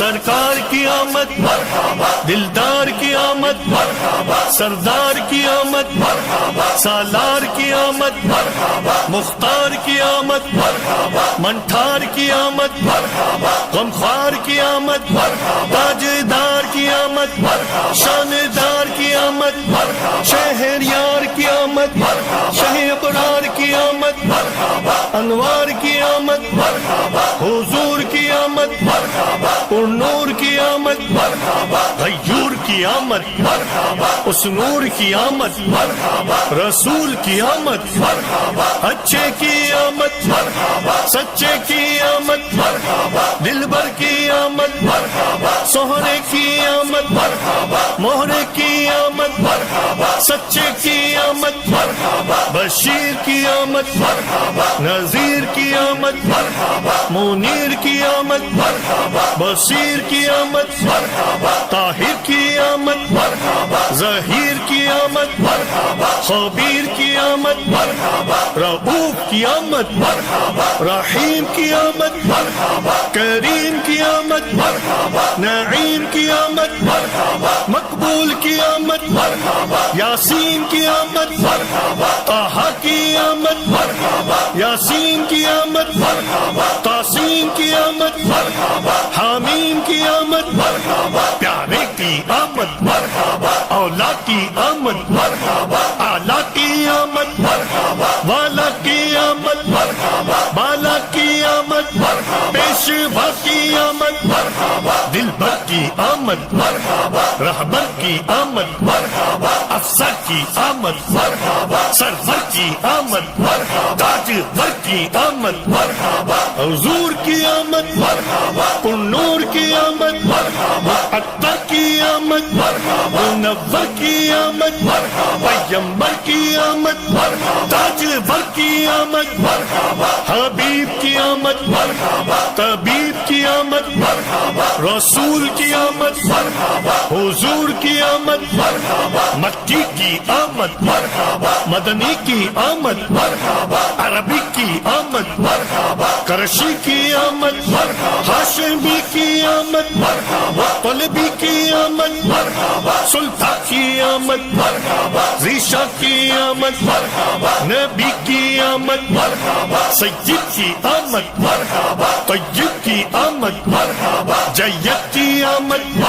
سرکار کی آمد دلدار کی آمد سردار کی آمد سالار کی آمد مختار کی آمد منٹھار کی آمد غمخوار کی آمد تاجدار کی آمد شاندار کی آمد شہریار کی آمد شہ ابرار کی آمد انوار کی آمد حضور کی آمد پر نور کی آمد غیور کی آمد اس نور کی آمد رسول کی آمد اچھے کی آمد سچے کی آمد دلبر کی آمد سہرے کی آمد مہرے کی آمد سچے کی آمد بشیر کی آمد نذیر کی آمد منیر کی آمد بصیر کی آمد طاہر کی آمد ظہیر کی آمد خبیر کی آمد رؤوف کی آمد رحیم کی آمد کریم کی آمد نعیم کی آمد مقبول کی آمد یاسین کی آمد طہ کی آمد یاسین کی آمد تاسین کی آمد حامیم کی آمد پیارے کی آمد اولا کی آمد اعلیٰ کی آمد والا کی آمد بالا کی آمد پیشوا کی آمد دلبر کی آمد رہبر کی آمد افسر کی آمد سرور کی آمد تاجور کی آمد حضور کی آمد پر نور کی آمد عطر کی آمد منور کی آمد پیمبر کی آمد تاجور کی آمد حبیب کی آمد طبیب کی آمد رسول کی آمد حضور کی آمد مکی کی آمد مدنی کی آمد عربی کی آمد کرشی کی آمد ہاشمی کی آمد طلبی کی آمد سلطان کی آمد ریشہ کی آمد نبی کی آمد سید کی آمد طیب کی آمد جید کی آمد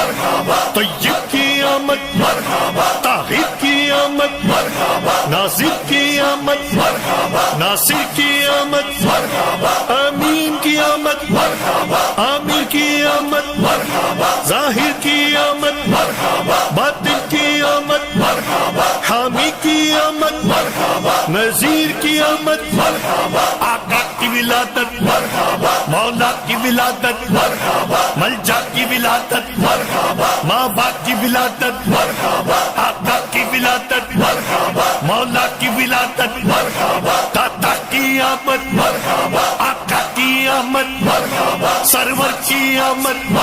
طیب کی آمد طاہر کی آمد ناصر کی آمد ناصر کی آمد امین کی آمد عامر کی آمد ظاہر کی آمد باطن کی آمد حامی کی آمد نذیر کی آمد آقا کی ولادت مولا کی ولادت ملجا کی ولادت ماں باپ کی ولادت آقا کی ولادت مولا کی ولادت داتا کی آمد آقا کی آمد سرور کی آمد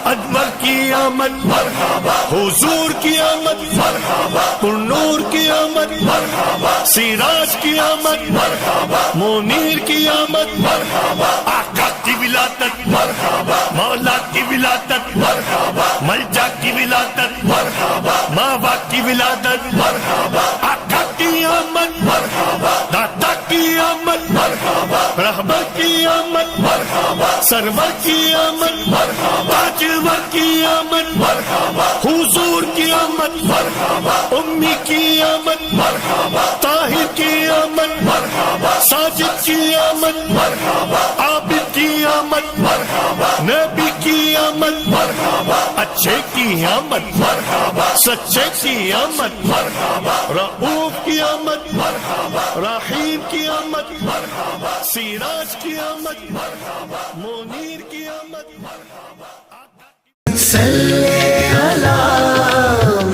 انور کی آمد حضور کی آمد پر نور کی آمد سراج کی آمد منیر کی آمد آقا کی ولادت مولا کی ولادت ملجا کی ولادت ماں باپ کی ولادت آقا کی آمد داتا کی آمد رہبر کی آمد سرور کی آمد تاجور کی آمد حضور کی آمد امی کی آمد طاہر کی آمد ساجد کی آمد عابد کی آمد نبی کی آمد اچھے کی آمد سچے کی آمد رؤوف کی آمد رحیم کی آمد سراج کی آمد منیر کی آمد صلی علی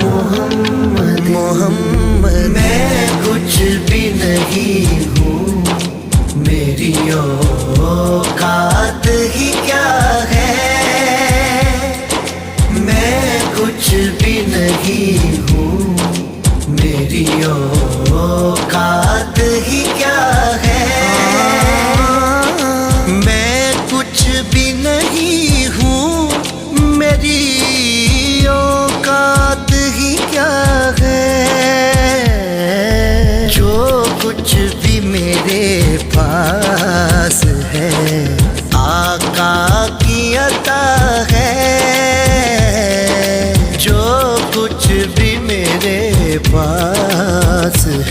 محمد محمد میں کچھ بھی نہیں ہوں میری اوقات ہی کیا ہے میں کچھ بھی نہیں ہوں میری اوقات ہی کیا ہے میں کچھ بھی نہیں ہوں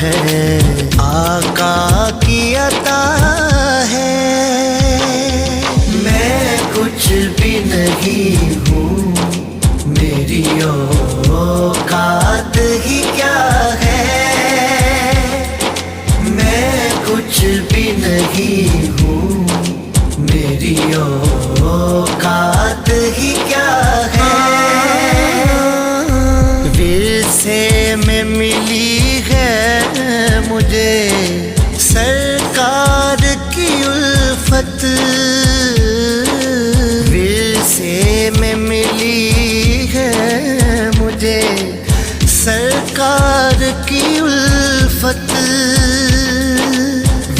ہے آقا کی عطا ہے، میں کچھ بھی نہیں ہوں، میری اوقات ہی کیا ہے، میں کچھ بھی نہیں ہوں، میری اوقات ہی کیا ہے، ورثے میں ملی ہے مجھے سرکار کی الفت، ورثے میں ملی ہے مجھے سرکار کی الفت،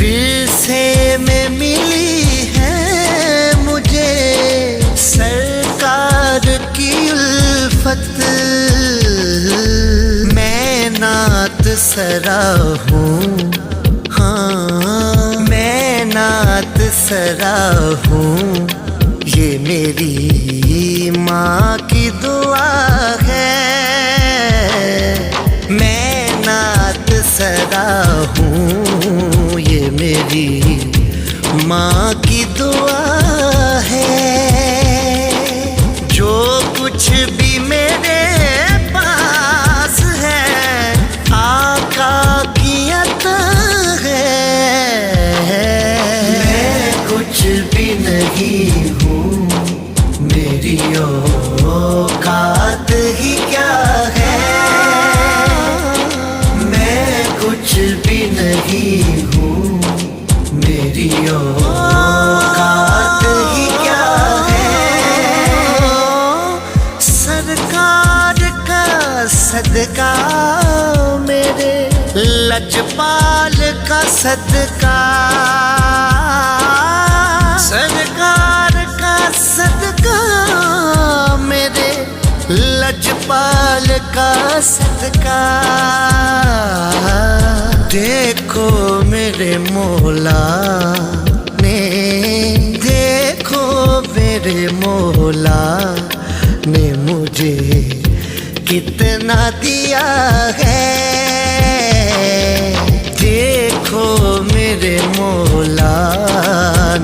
ورثے میں ملی ہے مجھے سرکار کی الفت، میں نعت سرا ہوں، ہاں میں نعت سرا ہوں، یہ میری ماں کی دعا ہے، میں نعت سرا ہوں، یہ میری ماں کی دعا ہے، جو کچھ بھی میرے پاس ہے آقا کی عطا ہے، میں کچھ بھی نہیں ہوں، میری اوقات ہی کیا ہے، میں کچھ بھی نہیں ہوں، میری اوقات ہی کیا ہے، سرکار کا صدقہ میرے لجپال کا صدقہ، سرکار کا صدقہ میرے لجپال کا صدقہ، دیکھو میرے مولا نے، دیکھو میرے مولا نے مجھے کتنا دیا ہے، دیکھو میرے مولا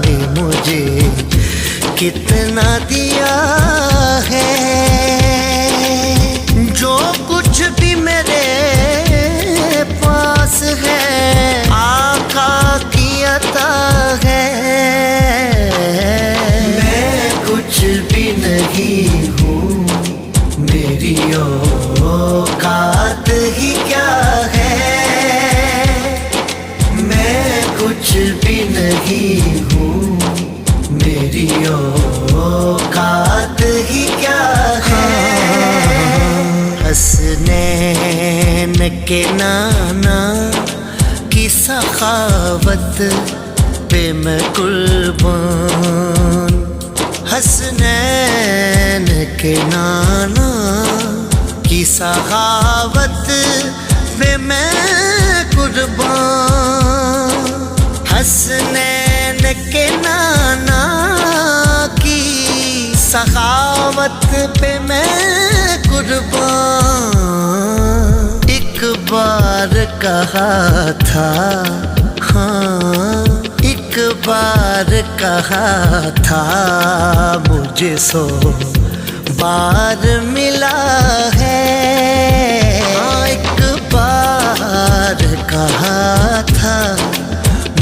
نے مجھے کتنا دیا ہے، جو کچھ بھی میرے پاس ہے آقا کی عطا ہے، میں کچھ بھی نہیں ہوں، میری اوقات ہی کیا ہے، میں کچھ بھی نہیں ہوں، میری اوقات ہی کیا ہے، حسنین کے نانا کی سخاوت پہ میں قربان، حسنین کے نانا کی سخاوت پہ میں قربان، حسنین کے نانا کی سخاوت پہ میں قربان، ایک بار کہا تھا، ہاں ایک بار کہا تھا، مجھے 100 بار ملا ہے، ہاں ایک بار کہا تھا،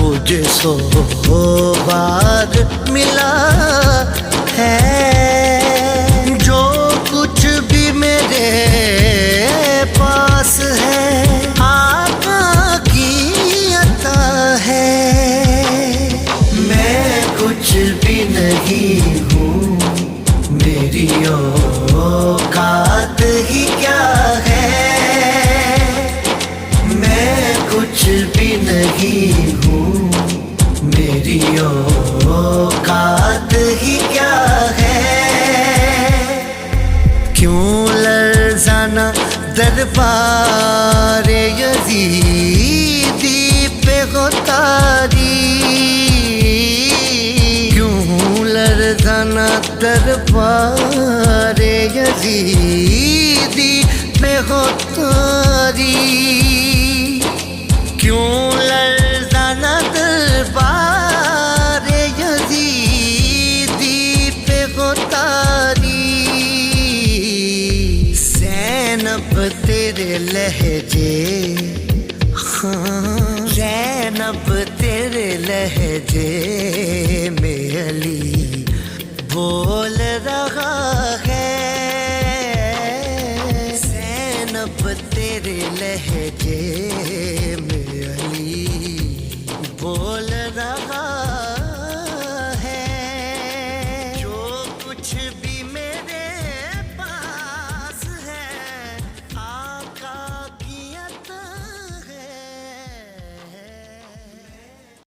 مجھے 100 بار ملا ہے، جو کچھ بھی میرے پاس ہے آقا کی عطا ہے، میں کچھ بھی نہیں ہوں، میری اوقات ہی کیا ہے، میں کچھ بھی نہیں ہوں، میری اوقات ہی کیا ہے، کیوں لرزانا دربار یزیدی پہ ہو تاری، کیوں لرزانا دربار یزیدی پہ ہو تاری، کیوں لرزانا دربار یزیدی پہ غتاری زینب تیرے لہجے زینب تیرے لہجے میں علی وہ